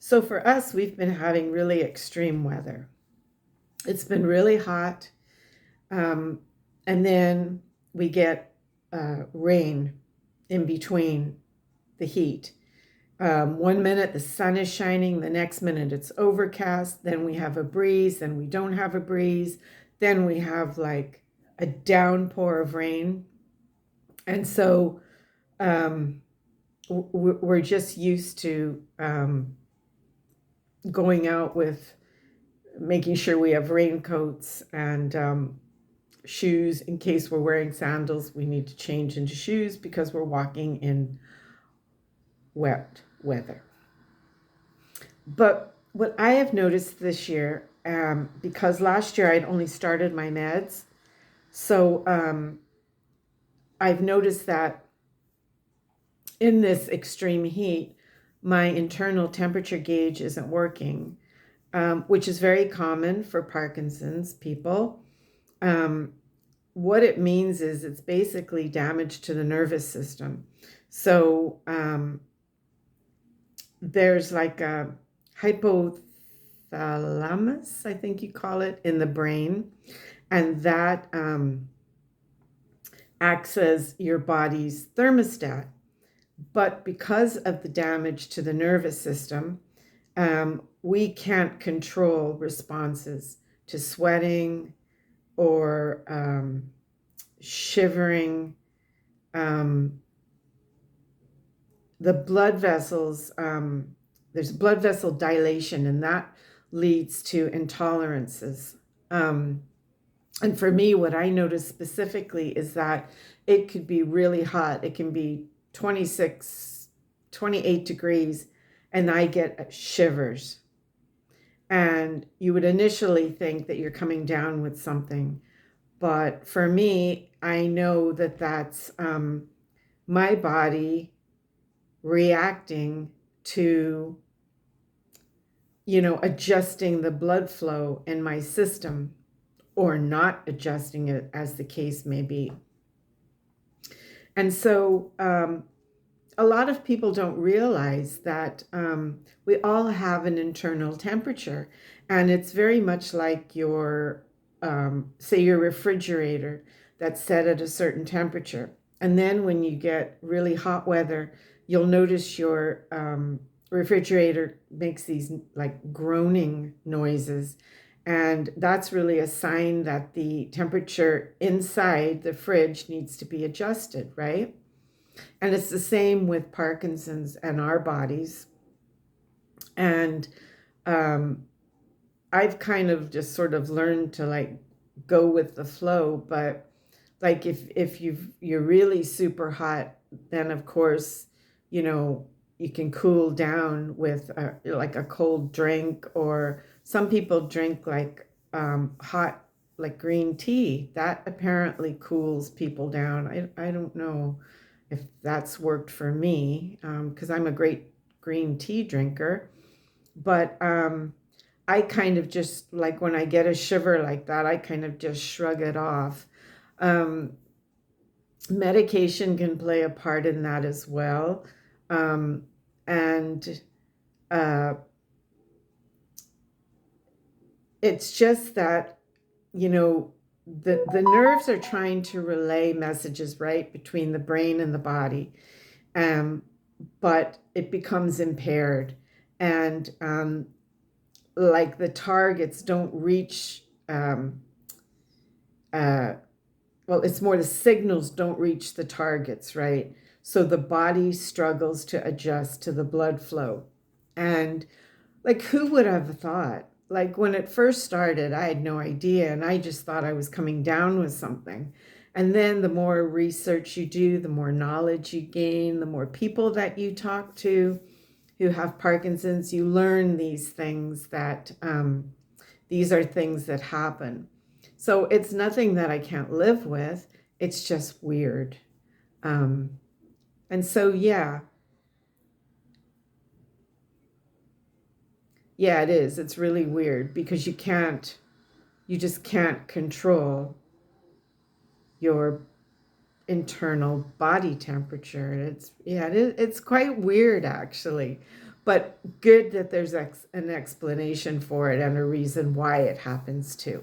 So for us, we've been having really extreme weather. It's been really hot, um, and then we get rain in between the heat. 1 minute the sun is shining, the next minute it's overcast, then we have a breeze, then we don't have a breeze, then we have like a downpour of rain. And so we're just used to going out with making sure we have raincoats and shoes in case we're wearing sandals. We need to change into shoes because we're walking in wet weather. But what I have noticed this year, because last year I'd only started my meds, so I've noticed that in this extreme heat, my internal temperature gauge isn't working, which is very common for Parkinson's people. What it means is it's basically damage to the nervous system. So there's like a hypothalamus, I think you call it, in the brain, and that acts as your body's thermostat. But because of the damage to the nervous system, we can't control responses to sweating or shivering. The blood vessels, there's blood vessel dilation, and that leads to intolerances. And for me, what I notice specifically is that it could be really hot. It can be 26, 28 degrees, and I get shivers. And you would initially think that you're coming down with something. But for me, I know that that's my body reacting to, adjusting the blood flow in my system or not adjusting it, as the case may be. And so a lot of people don't realize that we all have an internal temperature, and it's very much like your, say, your refrigerator that's set at a certain temperature. And then when you get really hot weather, you'll notice your refrigerator makes these like groaning noises. And that's really a sign that the temperature inside the fridge needs to be adjusted, right? And it's the same with Parkinson's and our bodies. And I've kind of just sort of learned to like go with the flow. But like if you're really super hot, then of course, you can cool down with like a cold drink, or some people drink like hot, like green tea. That apparently cools people down. I don't know if that's worked for me, because I'm a great green tea drinker. But I kind of just, like, when I get a shiver like that, I kind of just shrug it off. Medication can play a part in that as well. And it's just that, the nerves are trying to relay messages, right, between the brain and the body. But it becomes impaired. And like the targets don't reach, well, it's more the signals don't reach the targets, right? So the body struggles to adjust to the blood flow. And like, who would have thought? Like, when it first started, I had no idea, and I just thought I was coming down with something. And then the more research you do, the more knowledge you gain, the more people that you talk to who have Parkinson's, you learn these things that these are things that happen. So it's nothing that I can't live with. It's just weird. And so, yeah, it is. It's really weird because you just can't control your internal body temperature. It's quite weird, actually. But good that there's an explanation for it and a reason why it happens too.